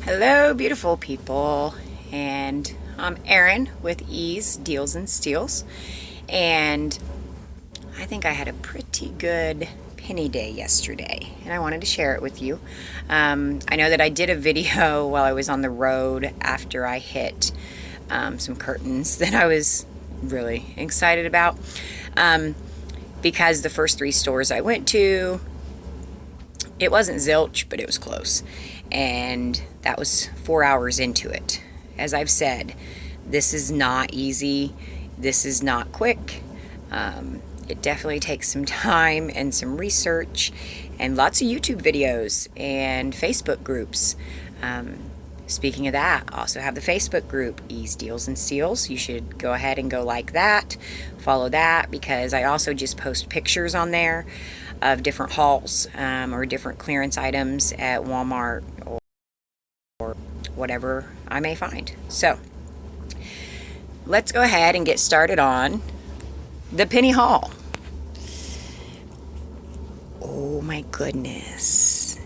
Hello, beautiful people, and I'm Erin with Ease Deals and Steals, and I think I had a pretty good penny day yesterday, and I wanted to share it with you. I know that I did a video while I was on the road after I hit some curtains that I was really excited about, because the first 3 stores I went to, it wasn't zilch, but it was close. And that was 4 hours into it. As I've said, this is not easy. This is not quick. It definitely takes some time and some research and lots of YouTube videos and Facebook groups. Speaking of that, I also have the Facebook group, Ease Deals and Steals. You should go ahead and go like that, follow that, because I also just post pictures on there of different hauls or different clearance items at Walmart or whatever I may find. So let's go ahead and get started on the penny haul. Oh my goodness.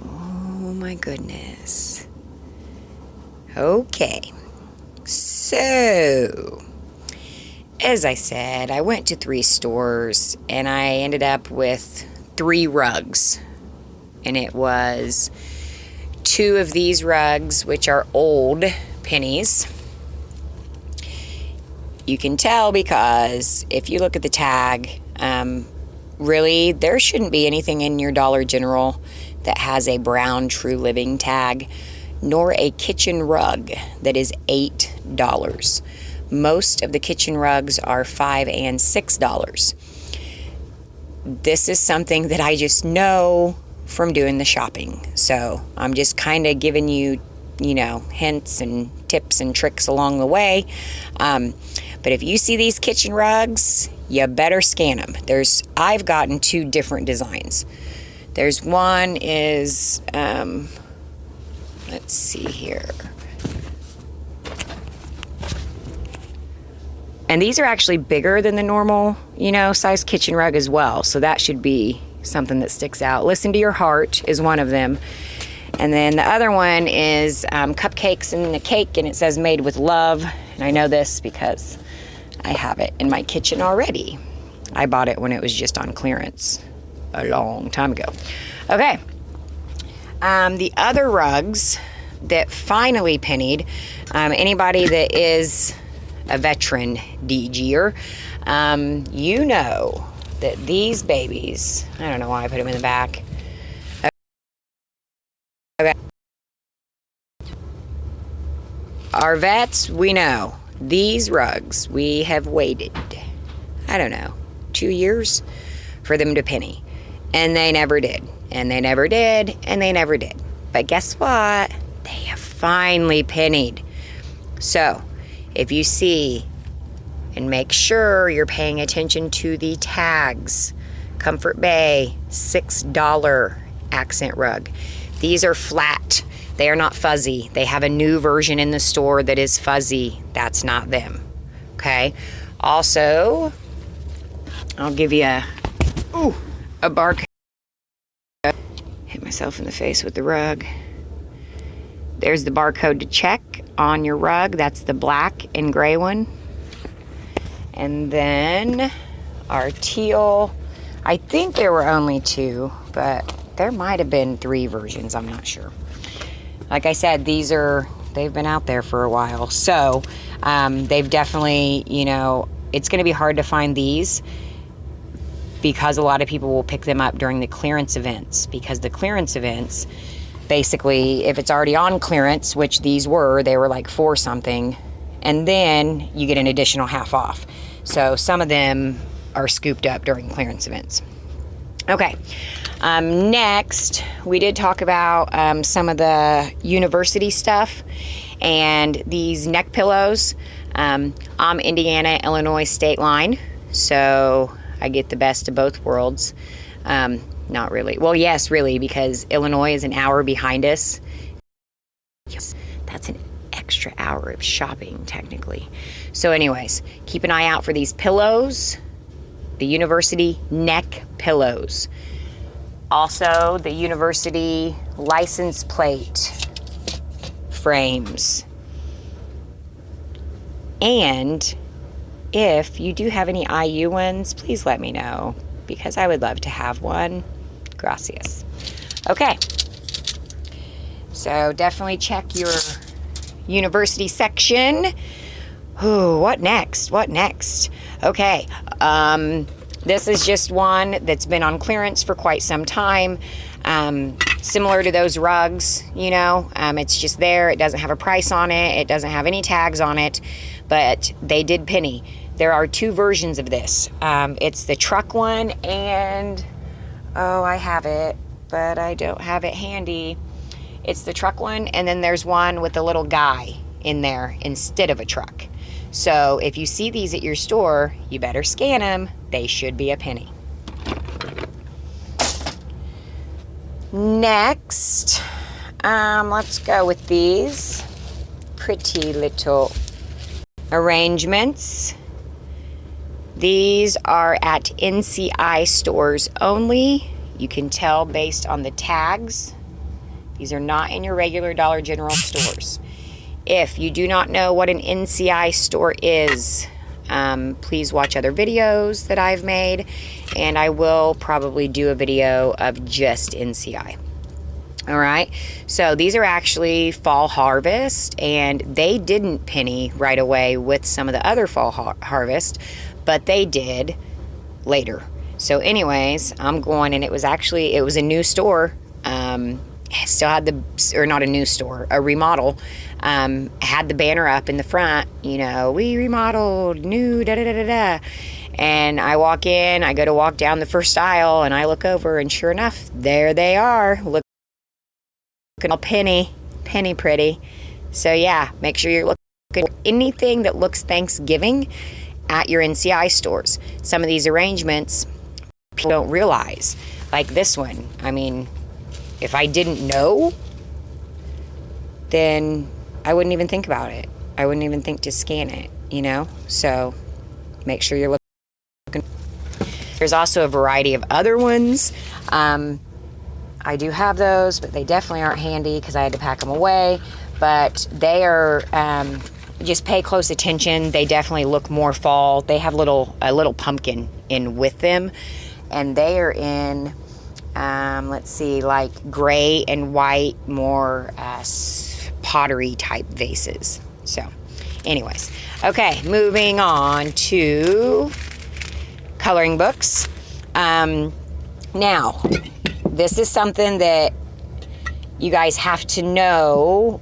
Oh my goodness. Okay. So, as I said, I went to 3 stores and I ended up with 3 rugs. And it was 2 of these rugs, which are old pennies. You can tell because if you look at the tag, really, there shouldn't be anything in your Dollar General that has a brown True Living tag, nor a kitchen rug that is $8. Most of the kitchen rugs are $5 and $6. This is something that I just know from doing the shopping. So I'm just kind of giving you, hints and tips and tricks along the way. But if you see these kitchen rugs, you better scan them. I've gotten 2 different designs. There's one is, let's see here. And these are actually bigger than the normal, size kitchen rug as well. So that should be something that sticks out. Listen to Your Heart is one of them. And then the other one is cupcakes in the cake, and it says made with love. And I know this because I have it in my kitchen already. I bought it when it was just on clearance a long time ago. Okay. The other rugs that finally pennied, anybody that is a veteran DGer, you know that these babies, I don't know why I put them in the back. Okay. Our vets, we know these rugs, we have waited, 2 years for them to penny. And they never did. And they never did. And they never did. But guess what? They have finally pennied. So, if you see, and make sure you're paying attention to the tags. Comfort Bay, $6 accent rug. These are flat. They are not fuzzy. They have a new version in the store that is fuzzy. That's not them. Okay? Also, I'll give you a barcode. Hit myself in the face with the rug. There's the barcode to check on your rug. That's the black and gray one. And then our teal. I think there were only 2, but there might have been 3 versions. I'm not sure. Like I said, they've been out there for a while. So they've definitely, it's going to be hard to find these because a lot of people will pick them up during the clearance events, because the clearance events, basically, if it's already on clearance, which these were, they were like 4 something, and then you get an additional half off. So some of them are scooped up during clearance events. Okay, next, we did talk about some of the university stuff and these neck pillows. I'm Indiana-Illinois state line, so I get the best of both worlds. Not really. Well, yes, really, because Illinois is an hour behind us. Yes, that's an extra hour of shopping, technically. So anyways, keep an eye out for these pillows, the university neck pillows. Also, the university license plate frames. And if you do have any IU ones, please let me know, because I would love to have one. Gracias. Okay. So definitely check your university section. Ooh, what next? What next? Okay. This is just one that's been on clearance for quite some time. Similar to those rugs, you know, it's just there. It doesn't have a price on it. It doesn't have any tags on it, but they did penny. There are two versions of this. It's the truck one and, oh, I have it, but I don't have it handy. It's the truck one, and then there's one with a little guy in there instead of a truck. So if you see these at your store, you better scan them. They should be a penny. Next, let's go with these pretty little arrangements. These are at NCI stores only. You can tell based on the tags. These are not in your regular Dollar General stores. If you do not know what an NCI store is, please watch other videos that I've made, and I will probably do a video of just NCI. All right, so these are actually fall harvest, and they didn't penny right away with some of the other fall harvest, but they did later. So anyways, I'm going, and it was a new store. Still had not a new store, a remodel. Had the banner up in the front, you know, we remodeled, new, da-da-da-da-da. And I walk in, I go to walk down the first aisle, and I look over, and sure enough, there they are. Looking all penny pretty. So yeah, make sure you're looking for anything that looks Thanksgiving at your NCI stores. Some of these arrangements people don't realize, like this one. I mean, if I didn't know, then I wouldn't even think about it. I wouldn't even think to scan it, you know? So make sure you're looking. There's also a variety of other ones. I do have those, but they definitely aren't handy because I had to pack them away. But they are, just pay close attention. They definitely look more fall. They have a little pumpkin in with them. And they are in, let's see, like gray and white, more pottery type vases. So anyways, okay, moving on to coloring books. Now, this is something that you guys have to know,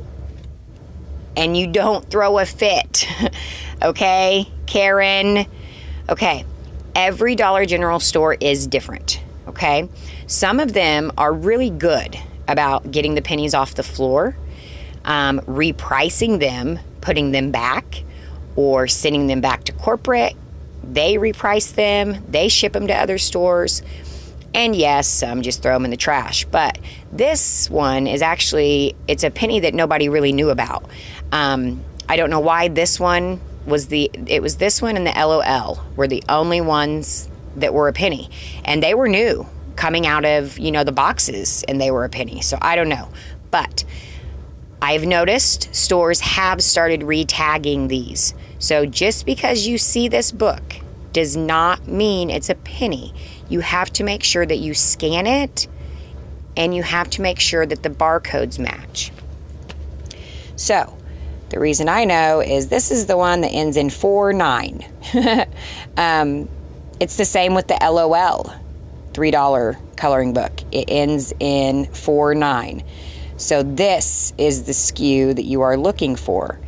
and you don't throw a fit. Okay, Karen? Okay, every Dollar General store is different. Okay, some of them are really good about getting the pennies off the floor, repricing them, putting them back, or sending them back to corporate. They reprice them, they ship them to other stores, and yes, some just throw them in the trash. But this one is actually, it's a penny that nobody really knew about. I don't know why this one was this one and the LOL were the only ones that were a penny, and they were new coming out of, you know, the boxes, and they were a penny. So I don't know, but I've noticed stores have started re-tagging these. So just because you see this book does not mean it's a penny. You have to make sure that you scan it, and you have to make sure that the barcodes match. So the reason I know is this is the one that ends in 49. It's the same with the LOL $3 coloring book. It ends in 49. So this is the SKU that you are looking for.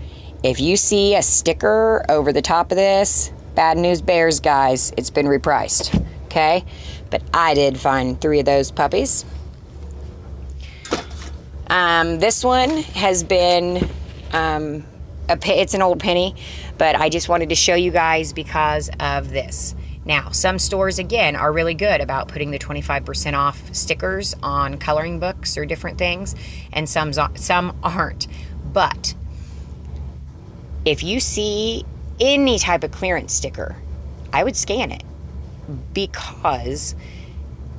If you see a sticker over the top of this, bad news bears, guys. It's been repriced. Okay? But I did find 3 of those puppies. This one has been it's an old penny, but I just wanted to show you guys because of this. Now, some stores, again, are really good about putting the 25% off stickers on coloring books or different things, and some aren't. But if you see any type of clearance sticker, I would scan it, because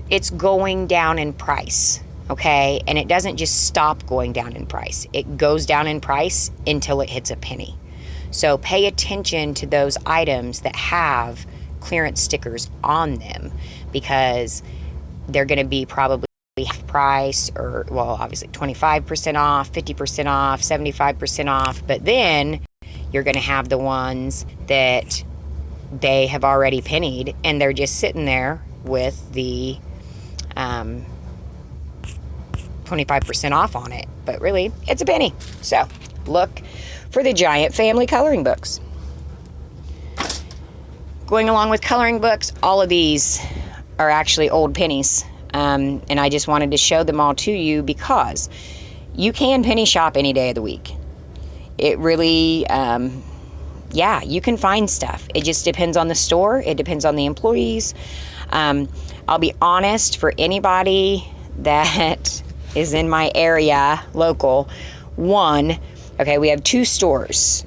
it's going down in price, okay? And it doesn't just stop going down in price. It goes down in price until it hits a penny. So pay attention to those items that have clearance stickers on them, because they're going to be probably half price, or, well, obviously 25% off, 50% off, 75% off. But then you're going to have the ones that they have already pennied and they're just sitting there with the 25% off on it, but really it's a penny. So look for the giant family coloring books. Going along with coloring books, all of these are actually old pennies, and I just wanted to show them all to you because you can penny shop any day of the week. It really, yeah, you can find stuff. It just depends on the store. It depends on the employees. I'll be honest, for anybody that is in my area, local, okay, we have 2 stores,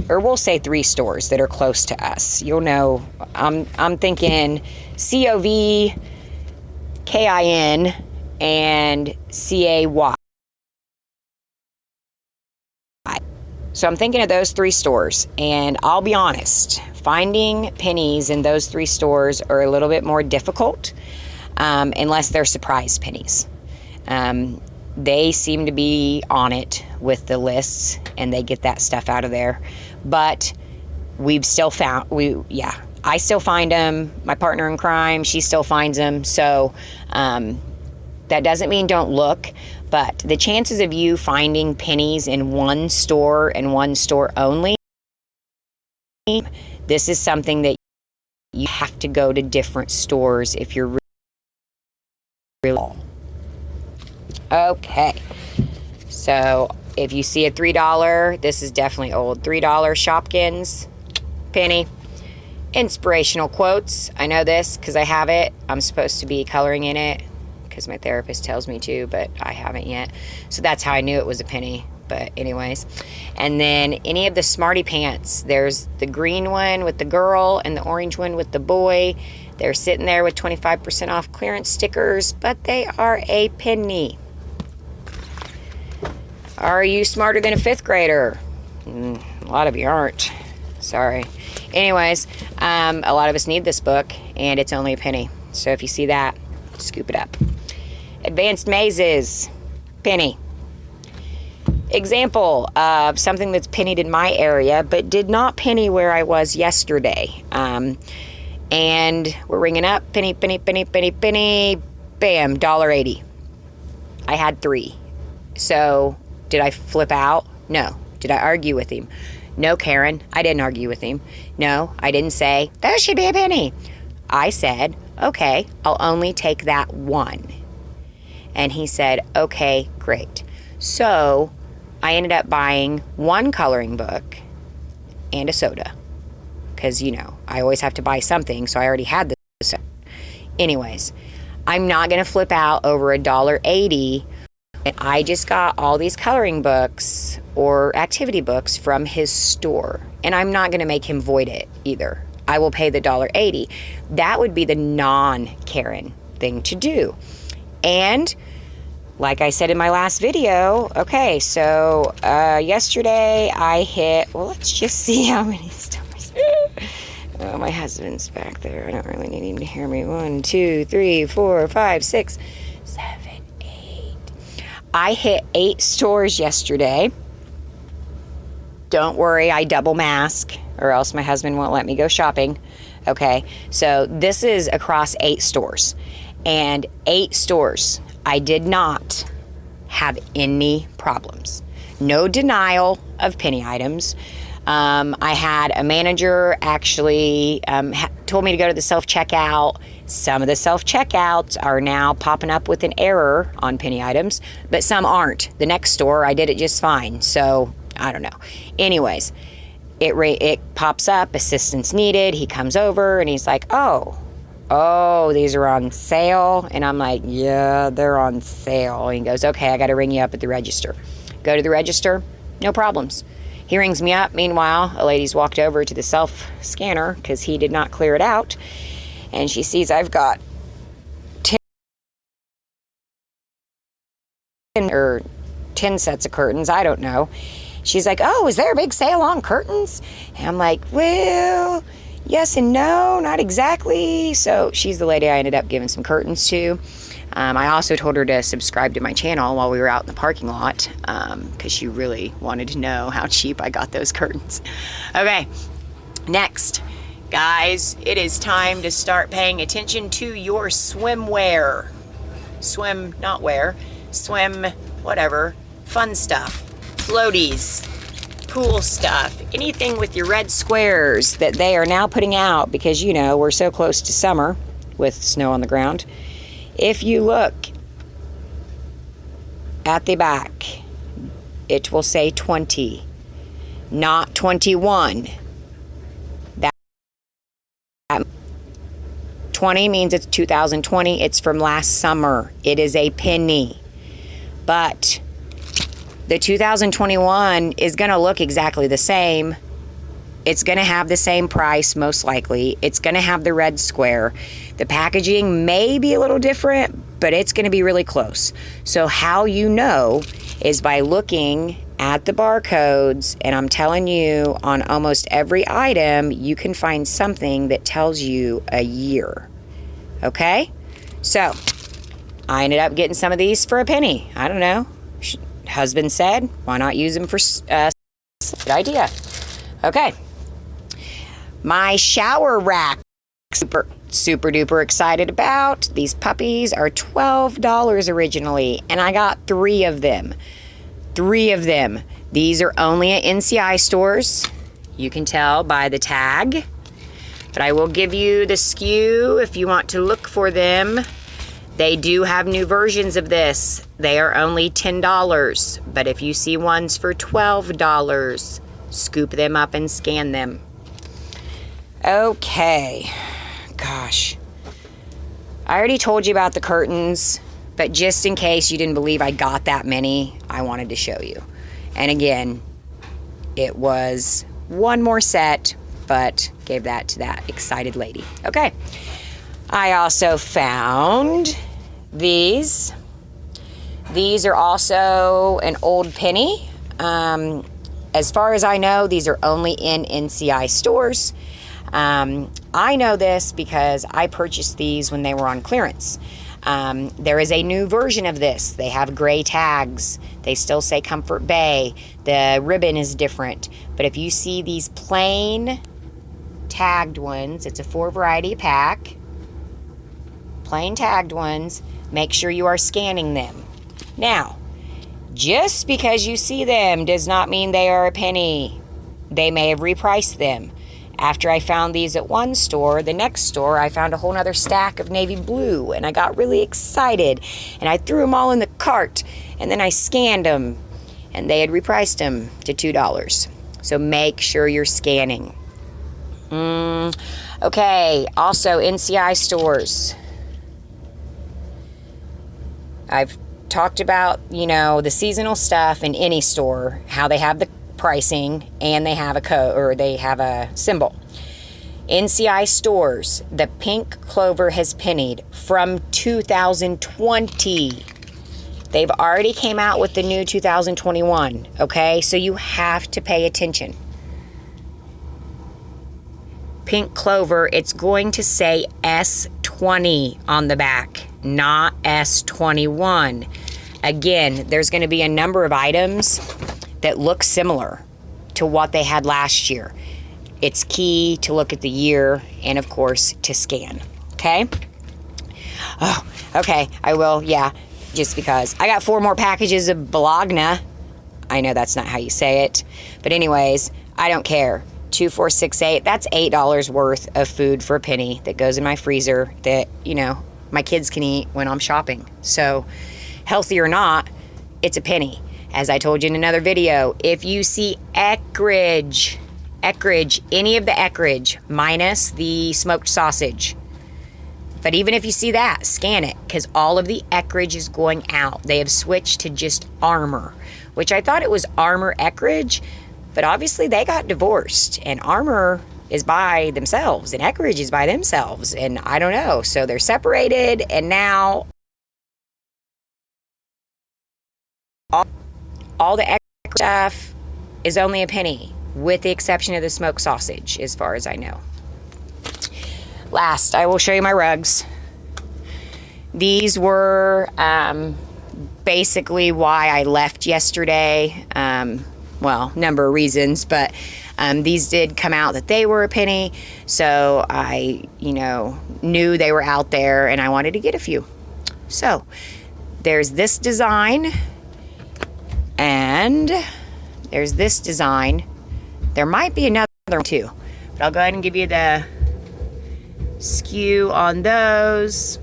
or we'll say 3 stores that are close to us. You'll know, I'm thinking COV, KIN, and CAY. So I'm thinking of those 3 stores, and I'll be honest, finding pennies in those 3 stores are a little bit more difficult, unless they're surprise pennies. They seem to be on it with the lists, and they get that stuff out of there. But we've still found, I still find them. My partner in crime, she still finds them. So that doesn't mean don't look, but the chances of you finding pennies in one store and one store only, this is something that you have to go to different stores if you're really. Okay, so if you see a $3, this is definitely old. $3 Shopkins penny. Inspirational quotes. I know this because I have it. I'm supposed to be coloring in it because my therapist tells me to, but I haven't yet. So that's how I knew it was a penny. But anyways, and then any of the Smarty Pants. There's the green one with the girl and the orange one with the boy. They're sitting there with 25% off clearance stickers, but they are a penny. Are you smarter than a 5th grader? A lot of you aren't. Sorry. Anyways, a lot of us need this book, and it's only a penny. So if you see that, scoop it up. Advanced Mazes, penny. Example of something that's pennied in my area, but did not penny where I was yesterday. And we're ringing up, penny, penny, penny, penny, penny, bam, $1.80. I had 3. So did I flip out? No. Did I argue with him? No, Karen, I didn't argue with him. No, I didn't say, that should be a penny. I said, okay, I'll only take that one. And he said, okay, great. So I ended up buying 1 coloring book and a soda. Because, you know, I always have to buy something, so I already had the soda. Anyways, I'm not going to flip out over $1.80. And I just got all these coloring books or activity books from his store. And I'm not going to make him void it either. I will pay the $1.80. That would be the non-Karen thing to do. And like I said in my last video, okay, so yesterday I hit, well, let's just see how many stores. Oh, my husband's back there. I don't really need him to hear me. 1, 2, 3, 4, 5, 6, 7, 8. I hit 8 stores yesterday. Don't worry, I double mask, or else my husband won't let me go shopping. Okay, so this is across 8 stores. And 8 stores, I did not have any problems. No denial of penny items. I had a manager actually told me to go to the self-checkout. Some of the self-checkouts are now popping up with an error on penny items, but some aren't. The next store, I did it just fine. So, I don't know. Anyways, it pops up, assistance needed. He comes over and he's like, oh, these are on sale. And I'm like, yeah, they're on sale. And he goes, okay, I got to ring you up at the register. Go to the register, no problems. He rings me up. Meanwhile, a lady's walked over to the self-scanner because he did not clear it out. And she sees I've got or 10 sets of curtains. I don't know. She's like, oh, is there a big sale on curtains? And I'm like, well, yes and no, not exactly. So she's the lady I ended up giving some curtains to. I also told her to subscribe to my channel while we were out in the parking lot because she really wanted to know how cheap I got those curtains. Okay, next. Guys, it is time to start paying attention to your swimwear. Swim, not wear. Swim, whatever. Fun stuff. Floaties. Pool stuff. Anything with your red squares that they are now putting out because, you know, we're so close to summer with snow on the ground. If you look at the back, it will say 20, not 21. That 20 means it's 2020. It's from last summer. It is a penny. But the 2021 is going to look exactly the same. It's going to have the same price, most likely. It's going to have the red square. The packaging may be a little different, but it's going to be really close. So how you know is by looking at the barcodes, and I'm telling you, on almost every item, you can find something that tells you a year. Okay? So, I ended up getting some of these for a penny. I don't know. Husband said, why not use them for good idea. Okay. My shower rack, super duper excited about. These puppies are $12 originally, and I got 3 of them. 3 of them. These are only at NCI stores. You can tell by the tag. But I will give you the SKU if you want to look for them. They do have new versions of this. They are only $10, but if you see ones for $12, scoop them up and scan them. Okay, gosh. I already told you about the curtains, but just in case you didn't believe I got that many, I wanted to show you. And again, it was one more set, but gave that to that excited lady. Okay, I also found these. These are also an old penny. As far as I know, these are only in NCI stores. I know this because I purchased these when they were on clearance. There is a new version of this. They have gray tags. They still say Comfort Bay. The ribbon is different. But if you see these plain tagged ones, it's a 4 variety pack. Plain tagged ones, make sure you are scanning them. Now, just because you see them does not mean they are a penny. They may have repriced them. After I found these at one store, the next store, I found a whole nother stack of navy blue, and I got really excited, and I threw them all in the cart, and then I scanned them, and they had repriced them to $2. So make sure you're scanning. Okay, also NCI stores. I've talked about, you know, the seasonal stuff in any store, how they have the pricing and they have a code, or they have a symbol. NCI stores, the pink clover has pennied from 2020. They've already came out with the new 2021, okay? So you have to pay attention. Pink clover, it's going to say S20 on the back, not S21. Again, there's going to be a number of items that look similar to what they had last year. It's key to look at the year and, of course, to scan. Okay? Oh, okay. I will, yeah, just because. I got 4 more packages of Bologna. I know that's not how you say it. But anyways, I don't care. 2, 4, 6, 8. That's $8 worth of food for a penny that goes in my freezer that, you know, my kids can eat when I'm shopping. So, healthy or not, it's a penny. As I told you in another video, if you see Eckrich, any of the Eckrich, minus the smoked sausage. But even if you see that, scan it, because all of the Eckrich is going out. They have switched to just Armour, which I thought it was Armour Eckrich, but obviously they got divorced, and Armour is by themselves, and Eckrich is by themselves, and I don't know. So they're separated, and now All the extra stuff is only a penny, with the exception of the smoked sausage, as far as I know. Last, I will show you my rugs. These were basically why I left yesterday. Well, number of reasons, but these did come out that they were a penny, so I, knew they were out there and I wanted to get a few. So there's this design and there's this design. There might be another one too, but I'll go ahead and give you the SKU on those.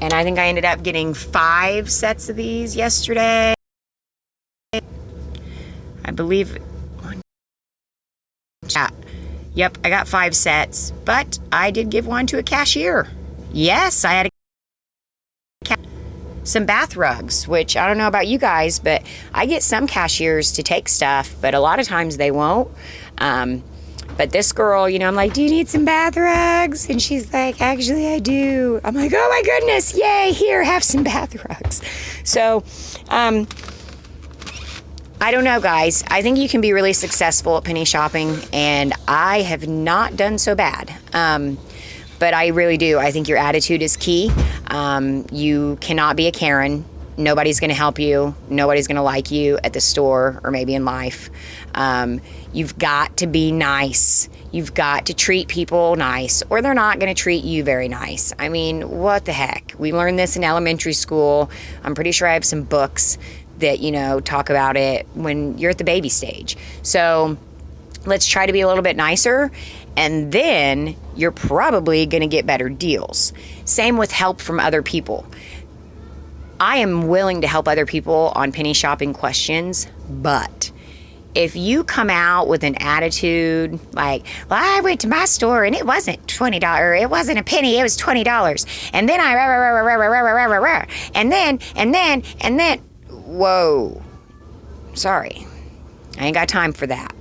And I think I ended up getting 5 sets of these yesterday. I believe yep, I got 5 sets, but I did give one to a cashier. Yes, I had some bath rugs, which I don't know about you guys, but I get some cashiers to take stuff, but a lot of times they won't. But this girl, I'm like, do you need some bath rugs? And she's like, actually, I do. I'm like, oh my goodness, yay, here, have some bath rugs. So, I don't know, guys. I think you can be really successful at penny shopping, and I have not done so bad. But I really do. I think your attitude is key. You cannot be a Karen. Nobody's going to help you. Nobody's going to like you at the store or maybe in life. You've got to be nice. You've got to treat people nice, or they're not going to treat you very nice. I mean, what the heck? We learned this in elementary school. I'm pretty sure I have some books that, talk about it when you're at the baby stage. So let's try to be a little bit nicer, and then you're probably going to get better deals. Same with help from other people. I am willing to help other people on penny shopping questions, but if you come out with an attitude like, well, I went to my store and it wasn't $20, it wasn't a penny, it was $20. And then and then, whoa, sorry, I ain't got time for that,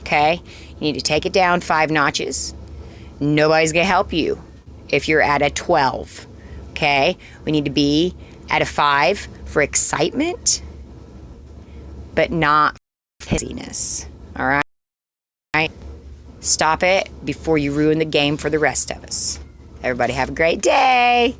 okay? You need to take it down 5 notches. Nobody's gonna help you if you're at a 12, okay? We need to be at a 5 for excitement, but not pissiness, all right? All right? Stop it before you ruin the game for the rest of us. Everybody have a great day.